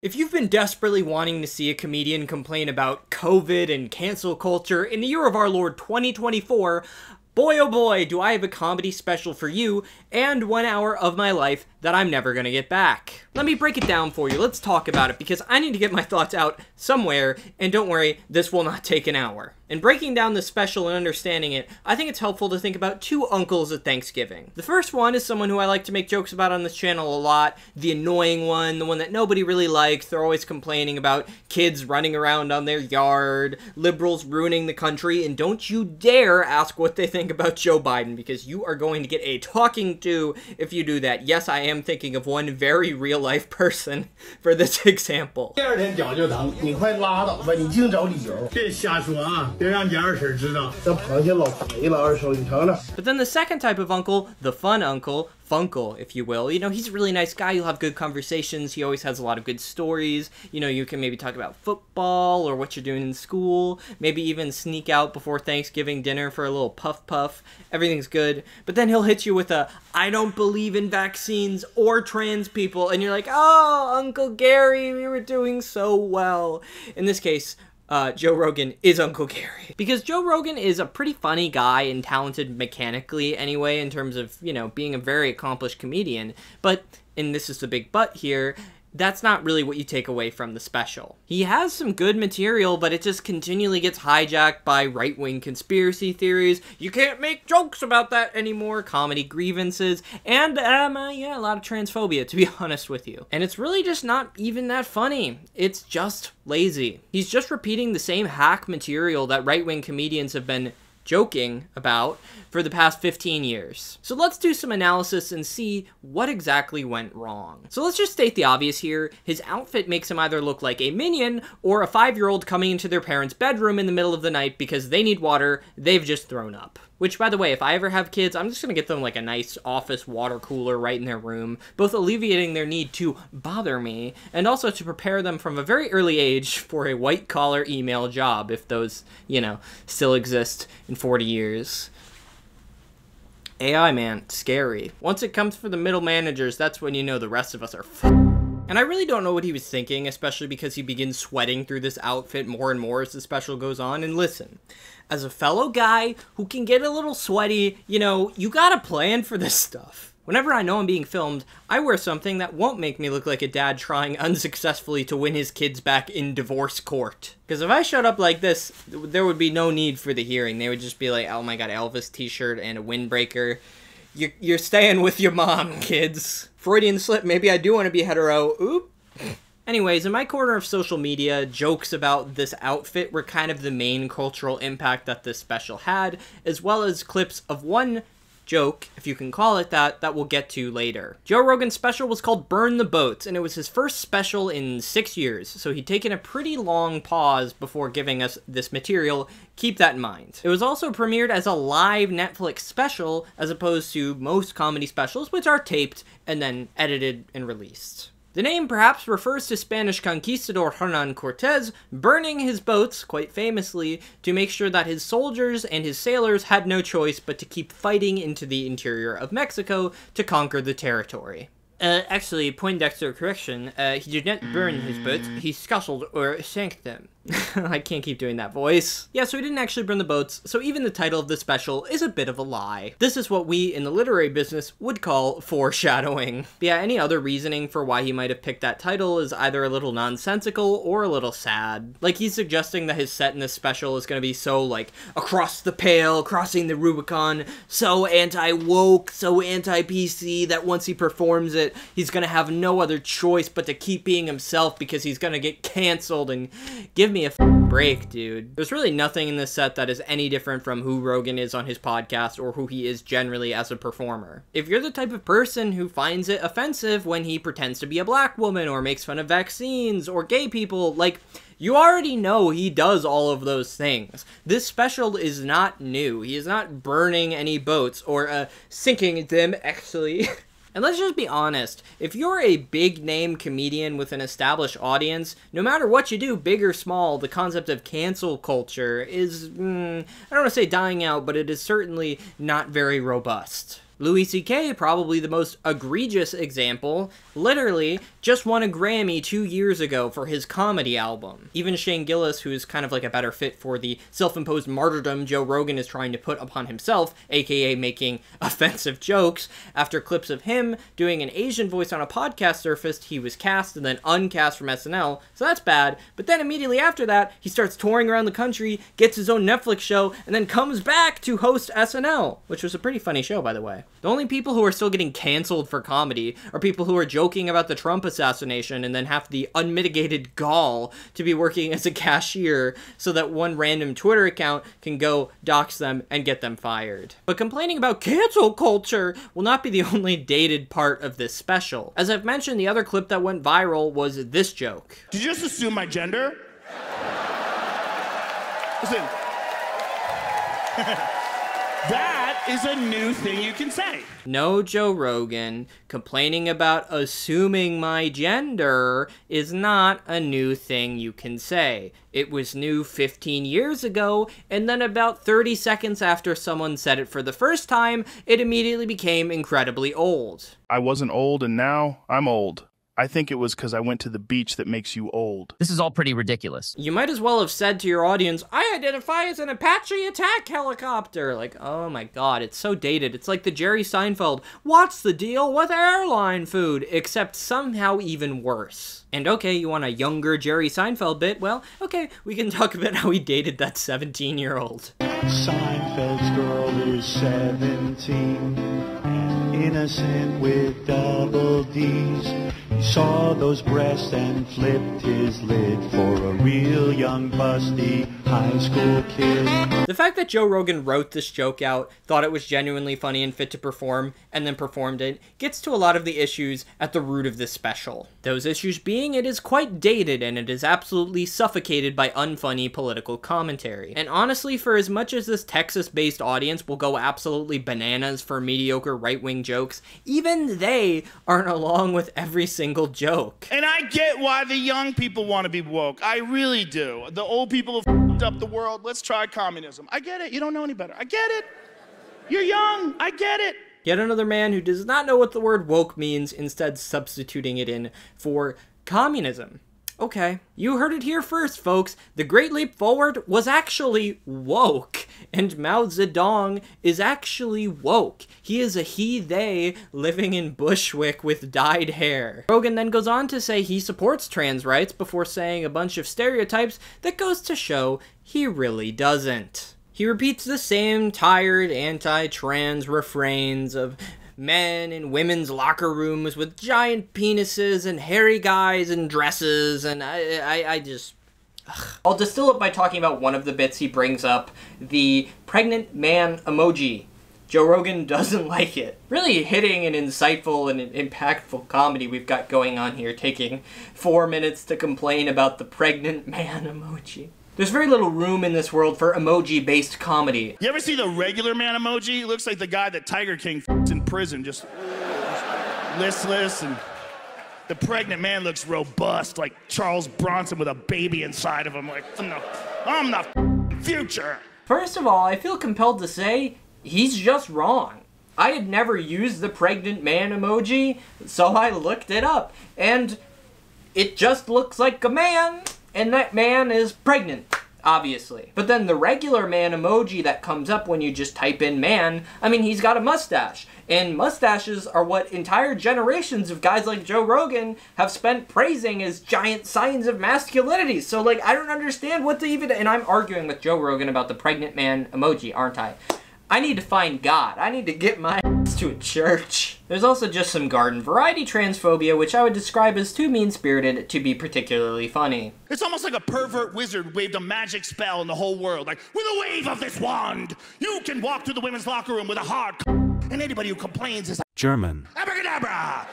If you've been desperately wanting to see a comedian complain about COVID and cancel culture in the year of our Lord 2024, boy oh boy do I have a comedy special for you and 1 hour of my life that I'm never gonna get back. Let me break it down for you, let's talk about it, because I need to get my thoughts out somewhere, and don't worry, this will not take an hour. In breaking down this special and understanding it, I think it's helpful to think about two uncles at Thanksgiving. The first one is someone who I like to make jokes about on this channel a lot, the annoying one, the one that nobody really likes. They're always complaining about kids running around on their yard, liberals ruining the country, and don't you dare ask what they think about Joe Biden, because you are going to get a talking to if you do that. Yes, I am thinking of one very real-life person for this example. 第二天脚就疼，你快拉倒吧，你净找理由，别瞎说啊！别让你二婶知道。这螃蟹老肥了，二手你尝尝。But then the second type of uncle, the fun uncle, Funkle, if you will, you know, he's a really nice guy. You'll have good conversations. He always has a lot of good stories. You know, you can maybe talk about football or what you're doing in school. Maybe even sneak out before Thanksgiving dinner for a little puff. Everything's good. But then he'll hit you with a, I don't believe in vaccines or trans people. And you're like, oh, Uncle Gary, we were doing so well. In this case, Joe Rogan is Uncle Gary. Because Joe Rogan is a pretty funny guy and talented mechanically anyway, in terms of, you know, being a very accomplished comedian. But, and this is the big but here, that's not really what you take away from the special. He has some good material, but it just continually gets hijacked by right-wing conspiracy theories. You can't make jokes about that anymore, comedy grievances, and, yeah, a lot of transphobia, to be honest with you. And it's really just not even that funny. It's just lazy. He's just repeating the same hack material that right-wing comedians have been joking about for the past 15 years. So let's do some analysis and see what exactly went wrong. So let's just state the obvious here. His outfit makes him either look like a minion or a 5-year-old coming into their parents' bedroom in the middle of the night because they need water they've just thrown up. Which, by the way, if I ever have kids, I'm just gonna get them like a nice office water cooler right in their room, both alleviating their need to bother me, and also to prepare them from a very early age for a white-collar email job, if those, you know, still exist in 40 years. AI, man, scary. Once it comes for the middle managers, that's when you know the rest of us are And I really don't know what he was thinking, especially because he begins sweating through this outfit more and more as the special goes on. And listen, as a fellow guy who can get a little sweaty, you know, you gotta plan for this stuff. Whenever I know I'm being filmed, I wear something that won't make me look like a dad trying unsuccessfully to win his kids back in divorce court. Because if I showed up like this, there would be no need for the hearing. They would just be like, oh my god, Elvis t-shirt and a windbreaker. You're staying with your mom, kids. Freudian slip, maybe I do want to be hetero. Oop. Anyways, in my corner of social media, jokes about this outfit were kind of the main cultural impact that this special had, as well as clips of one joke, if you can call it that we'll get to later. Joe Rogan's special was called Burn the Boats, and it was his first special in 6 years, so he'd taken a pretty long pause before giving us this material. Keep that in mind. It was also premiered as a live Netflix special, as opposed to most comedy specials, which are taped and then edited and released. The name perhaps refers to Spanish conquistador Hernan Cortez burning his boats, quite famously, to make sure that his soldiers and his sailors had no choice but to keep fighting into the interior of Mexico to conquer the territory. Actually, Poindexter correction, he did not burn his boats, he scuttled or sank them. I can't keep doing that voice. Yeah, so he didn't actually burn the boats, so even the title of the special is a bit of a lie. This is what we in the literary business would call foreshadowing. But yeah, any other reasoning for why he might have picked that title is either a little nonsensical or a little sad. Like, he's suggesting that his set in this special is gonna be so, like, across the pale, crossing the Rubicon, so anti-woke, so anti-PC, that once he performs it, he's gonna have no other choice but to keep being himself because he's gonna get canceled. And give me a break, dude. There's really nothing in this set that is any different from who Rogan is on his podcast or who he is generally as a performer. If you're the type of person who finds it offensive when he pretends to be a black woman or makes fun of vaccines or gay people, like, you already know he does all of those things. This special is not new. He is not burning any boats or sinking them, actually. And let's just be honest, if you're a big-name comedian with an established audience, no matter what you do, big or small, the concept of cancel culture is, I don't want to say dying out, but it is certainly not very robust. Louis C.K., probably the most egregious example, literally just won a Grammy 2 years ago for his comedy album. Even Shane Gillis, who is kind of like a better fit for the self-imposed martyrdom Joe Rogan is trying to put upon himself, aka making offensive jokes, after clips of him doing an Asian voice on a podcast surfaced, he was cast and then uncast from SNL, so that's bad. But then immediately after that, he starts touring around the country, gets his own Netflix show, and then comes back to host SNL, which was a pretty funny show, by the way. The only people who are still getting canceled for comedy are people who are joking about the Trump assassination and then have the unmitigated gall to be working as a cashier so that one random Twitter account can go dox them and get them fired. But complaining about cancel culture will not be the only dated part of this special. As I've mentioned, the other clip that went viral was this joke. Did you just assume my gender? Listen. That is a new thing you can say. No, Joe Rogan, complaining about assuming my gender is not a new thing you can say. It was new 15 years ago, and then about 30 seconds after someone said it for the first time, it immediately became incredibly old. I wasn't old, and now I'm old. I think it was because I went to the beach that makes you old. This is all pretty ridiculous. You might as well have said to your audience, I identify as an Apache attack helicopter. Like, oh my god, it's so dated. It's like the Jerry Seinfeld, what's the deal with airline food? Except somehow even worse. And okay, you want a younger Jerry Seinfeld bit? Well, okay, we can talk about how he dated that 17-year-old. Seinfeld's girl is 17 and innocent with double D's. He saw those breasts and flipped his lid for a real young busty high school kid. The fact that Joe Rogan wrote this joke out, thought it was genuinely funny and fit to perform, and then performed it, gets to a lot of the issues at the root of this special. Those issues being it is quite dated and it is absolutely suffocated by unfunny political commentary. And honestly, for as much as this Texas-based audience will go absolutely bananas for mediocre right-wing jokes, even they aren't along with every single joke. And I get why the young people want to be woke. I really do. The old people have f***ed up the world. Let's try communism. I get it. You don't know any better. I get it. You're young. I get it. Yet another man who does not know what the word woke means, instead substituting it in for communism. Okay, you heard it here first, folks. The Great Leap Forward was actually woke, and Mao Zedong is actually woke. He is a he-they living in Bushwick with dyed hair. Rogan then goes on to say he supports trans rights before saying a bunch of stereotypes that goes to show he really doesn't. He repeats the same tired anti-trans refrains of men in women's locker rooms with giant penises and hairy guys in dresses, and I just... Ugh. I'll distill it by talking about one of the bits he brings up, the pregnant man emoji. Joe Rogan doesn't like it. Really hitting an insightful and impactful comedy we've got going on here, taking 4 minutes to complain about the pregnant man emoji. There's very little room in this world for emoji-based comedy. You ever see the regular man emoji? It looks like the guy that Tiger King f***s in prison, just listless, and the pregnant man looks robust, like Charles Bronson with a baby inside of him. Like, I'm the future. First of all, I feel compelled to say, he's just wrong. I had never used the pregnant man emoji, so I looked it up, and it just looks like a man. And that man is pregnant, obviously. But then the regular man emoji that comes up when you just type in man, I mean, he's got a mustache. And mustaches are what entire generations of guys like Joe Rogan have spent praising as giant signs of masculinity. So, like, I don't understand what to even... And I'm arguing with Joe Rogan about the pregnant man emoji, aren't I? I need to find God. I need to get my ass to a church. There's also just some garden variety transphobia, which I would describe as too mean-spirited to be particularly funny. It's almost like a pervert wizard waved a magic spell in the whole world. Like, with a wave of this wand, you can walk to the women's locker room with a hard and anybody who complains is German. Abracadabra!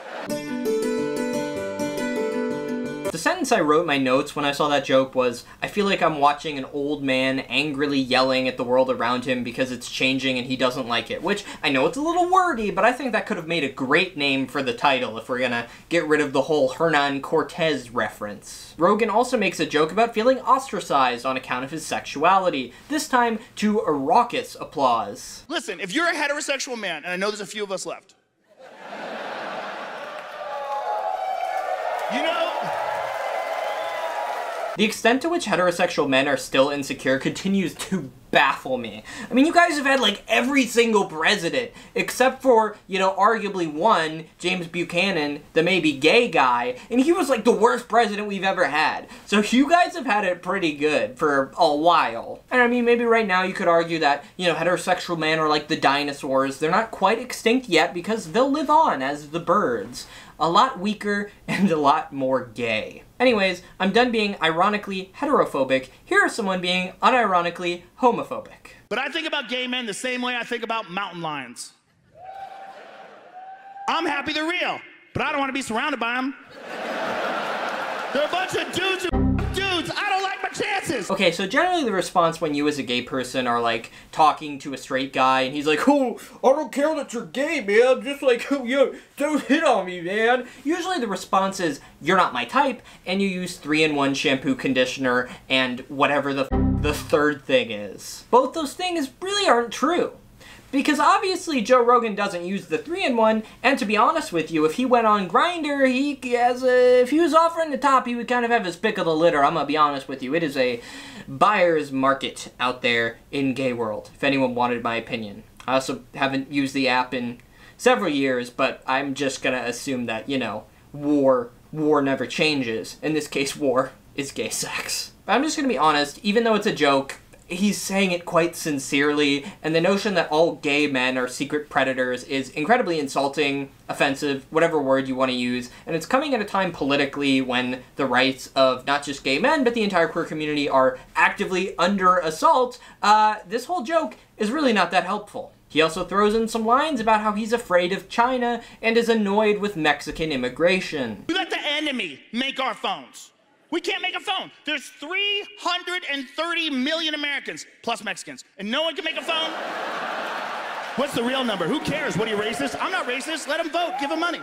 The sentence I wrote in my notes when I saw that joke was, I feel like I'm watching an old man angrily yelling at the world around him because it's changing and he doesn't like it. Which, I know it's a little wordy, but I think that could have made a great name for the title if we're gonna get rid of the whole Hernan Cortez reference. Rogan also makes a joke about feeling ostracized on account of his sexuality, this time to a raucous applause. Listen, if you're a heterosexual man, and I know there's a few of us left, you know, the extent to which heterosexual men are still insecure continues to baffle me. I mean, you guys have had like every single president, except for, you know, arguably one, James Buchanan, the maybe gay guy, and he was like the worst president we've ever had. So you guys have had it pretty good for a while. And I mean, maybe right now you could argue that, you know, heterosexual men are like the dinosaurs. They're not quite extinct yet because they'll live on as the birds. A lot weaker and a lot more gay. Anyways, I'm done being ironically heterophobic. Here is someone being unironically homophobic. but I think about gay men the same way I think about mountain lions. I'm happy they're real, but I don't want to be surrounded by them. They're a bunch of dudes who dudes. I don't like my chances. Okay, so generally the response when you as a gay person are like talking to a straight guy and he's like, oh, I don't care that you're gay, man. Just like, oh, yo, don't hit on me, man. Usually the response is, you're not my type, and you use 3-in-1 shampoo, conditioner, and whatever the third thing is. Both those things really aren't true. Because obviously Joe Rogan doesn't use the 3-in-1, and to be honest with you, if he went on Grindr, if he was offering the top, he would kind of have his pick of the litter. I'm gonna be honest with you. It is a buyer's market out there in gay world, if anyone wanted my opinion. I also haven't used the app in several years, but I'm just gonna assume that, you know, war never changes. In this case, war is gay sex. But I'm just gonna be honest, even though it's a joke, he's saying it quite sincerely, and the notion that all gay men are secret predators is incredibly insulting, offensive, whatever word you want to use, and it's coming at a time politically when the rights of not just gay men, but the entire queer community are actively under assault. This whole joke is really not that helpful. He also throws in some lines about how he's afraid of China and is annoyed with Mexican immigration. We let the enemy make our phones. We can't make a phone. There's 330 million Americans, plus Mexicans, and no one can make a phone? What's the real number? Who cares? What, are you racist? I'm not racist. Let them vote. Give them money.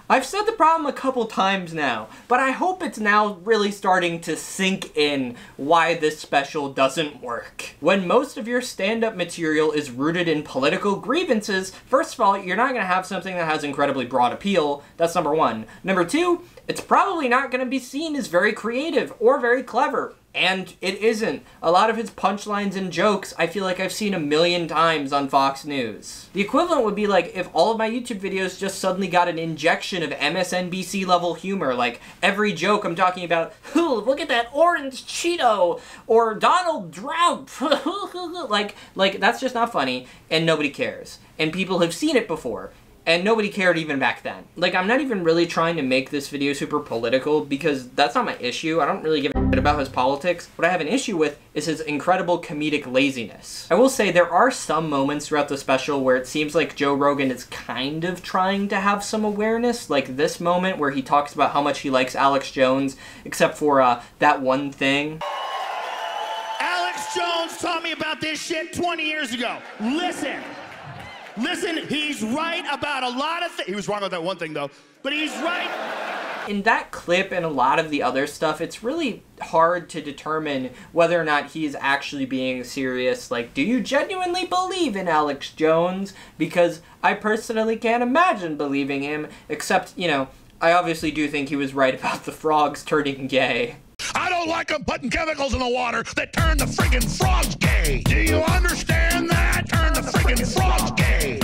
I've said the problem a couple times now, but I hope it's now really starting to sink in why this special doesn't work. When most of your stand-up material is rooted in political grievances, first of all, you're not going to have something that has incredibly broad appeal. That's number one. Number two, it's probably not going to be seen as very creative or very clever. And it isn't. A lot of his punchlines and jokes I feel like I've seen 1,000,000 times on Fox News. The equivalent would be like if all of my YouTube videos just suddenly got an injection of MSNBC level humor. Like every joke I'm talking about, look at that orange Cheeto, or Donald Trump. like that's just not funny, and nobody cares. And people have seen it before. And nobody cared even back then. Like, I'm not even really trying to make this video super political because that's not my issue. I don't really give a shit about his politics. What I have an issue with is his incredible comedic laziness. I will say there are some moments throughout the special where it seems like Joe Rogan is kind of trying to have some awareness. Like this moment where he talks about how much he likes Alex Jones, except for that one thing. Alex Jones taught me about this shit 20 years ago. Listen, he's right about a lot of things. He was wrong about that one thing, though, but he's right. In that clip and a lot of the other stuff, it's really hard to determine whether or not he's actually being serious. Like, do you genuinely believe in Alex Jones? Because I personally can't imagine believing him, except, you know, I obviously do think he was right about the frogs turning gay. I don't like them putting chemicals in the water that turn the friggin' frogs gay. Do you understand that? Turn the friggin' frogs gay.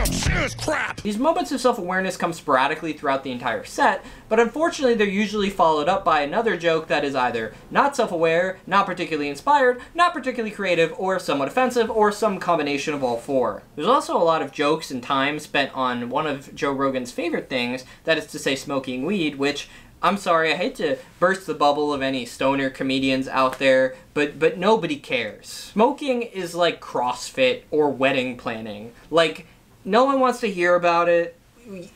Serious crap. These moments of self-awareness come sporadically throughout the entire set, but unfortunately they're usually followed up by another joke that is either not self-aware, not particularly inspired, not particularly creative, or somewhat offensive, or some combination of all four. There's also a lot of jokes and time spent on one of Joe Rogan's favorite things, that is to say smoking weed, which, I'm sorry, I hate to burst the bubble of any stoner comedians out there, but nobody cares. Smoking is like CrossFit or wedding planning. Like, no one wants to hear about it.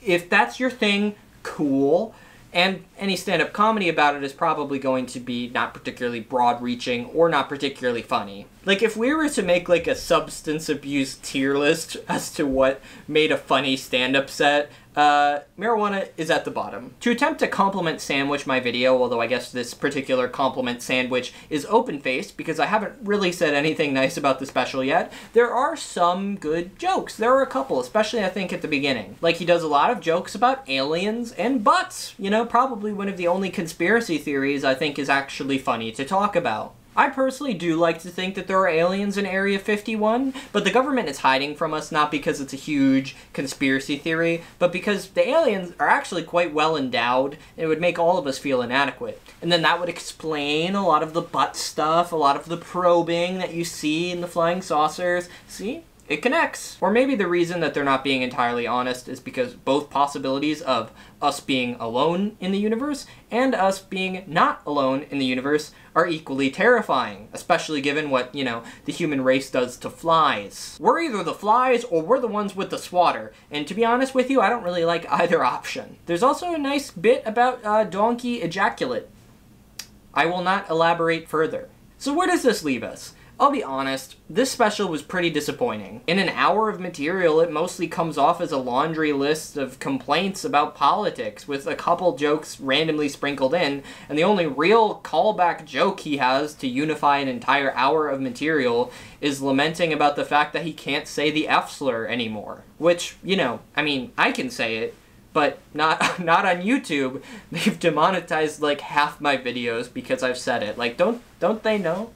If that's your thing, cool. And any stand-up comedy about it is probably going to be not particularly broad-reaching or not particularly funny. Like, if we were to make, like, a substance abuse tier list as to what made a funny stand-up set, marijuana is at the bottom. To attempt to compliment sandwich my video, although I guess this particular compliment sandwich is open-faced because I haven't really said anything nice about the special yet, there are some good jokes. There are a couple, especially I think at the beginning. Like, he does a lot of jokes about aliens and butts. You know, probably one of the only conspiracy theories I think is actually funny to talk about. I personally do like to think that there are aliens in Area 51, but the government is hiding from us not because it's a huge conspiracy theory, but because the aliens are actually quite well endowed, and it would make all of us feel inadequate. And then that would explain a lot of the butt stuff, a lot of the probing that you see in the flying saucers. See? It connects. Or maybe the reason that they're not being entirely honest is because both possibilities of us being alone in the universe and us being not alone in the universe are equally terrifying, especially given what, you know, the human race does to flies. We're either the flies or we're the ones with the swatter, and to be honest with you, I don't really like either option. There's also a nice bit about donkey ejaculate. I will not elaborate further. So where does this leave us? I'll be honest, this special was pretty disappointing. In an hour of material, it mostly comes off as a laundry list of complaints about politics, with a couple jokes randomly sprinkled in, and the only real callback joke he has to unify an entire hour of material is lamenting about the fact that he can't say the F slur anymore. Which, you know, I mean, I can say it, but not on YouTube. They've demonetized like half my videos because I've said it. Like, don't they know?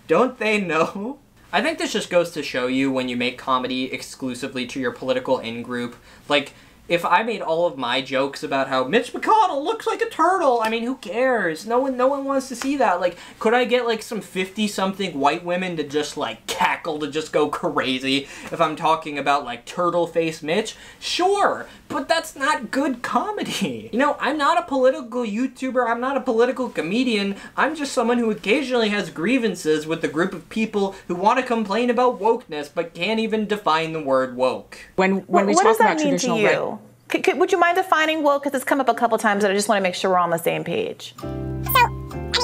Don't they know? I think this just goes to show you when you make comedy exclusively to your political in-group. Like, if I made all of my jokes about how Mitch McConnell looks like a turtle, I mean, who cares? No one wants to see that. Like, could I get, like, some 50-something white women to just, like, cackle, to just go crazy if I'm talking about, like, turtle face Mitch? Sure, but that's not good comedy. You know, I'm not a political YouTuber, I'm not a political comedian, I'm just someone who occasionally has grievances with a group of people who want to complain about wokeness but can't even define the word woke. When we talk about traditional right. Would you mind defining woke? Because it's come up a couple times and I just want to make sure we're on the same page. So, I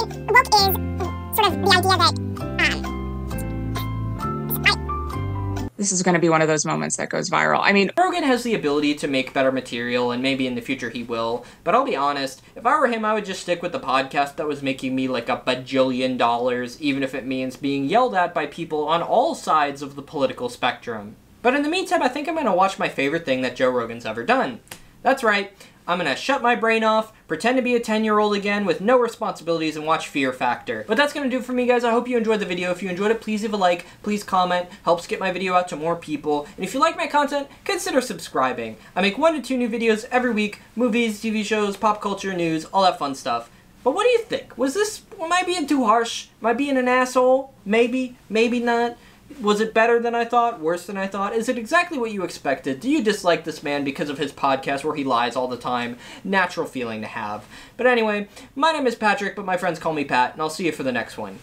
mean, woke is sort of the idea that, this is going to be one of those moments that goes viral. I mean, Rogan has the ability to make better material, and maybe in the future he will, but I'll be honest, if I were him, I would just stick with the podcast that was making me like $1 bajillion, even if it means being yelled at by people on all sides of the political spectrum. But in the meantime, I think I'm going to watch my favorite thing that Joe Rogan's ever done. That's right, I'm going to shut my brain off, pretend to be a 10-year-old again with no responsibilities, and watch Fear Factor. But that's going to do it for me, guys. I hope you enjoyed the video. If you enjoyed it, please leave a like, please comment, helps get my video out to more people. And if you like my content, consider subscribing. I make 1 to 2 new videos every week, movies, TV shows, pop culture, news, all that fun stuff. But what do you think? Am I being too harsh? Am I being an asshole? Maybe, maybe not. Was it better than I thought? Worse than I thought? Is it exactly what you expected? Do you dislike this man because of his podcast where he lies all the time? Natural feeling to have. But anyway, my name is Patrick, but my friends call me Pat, and I'll see you for the next one.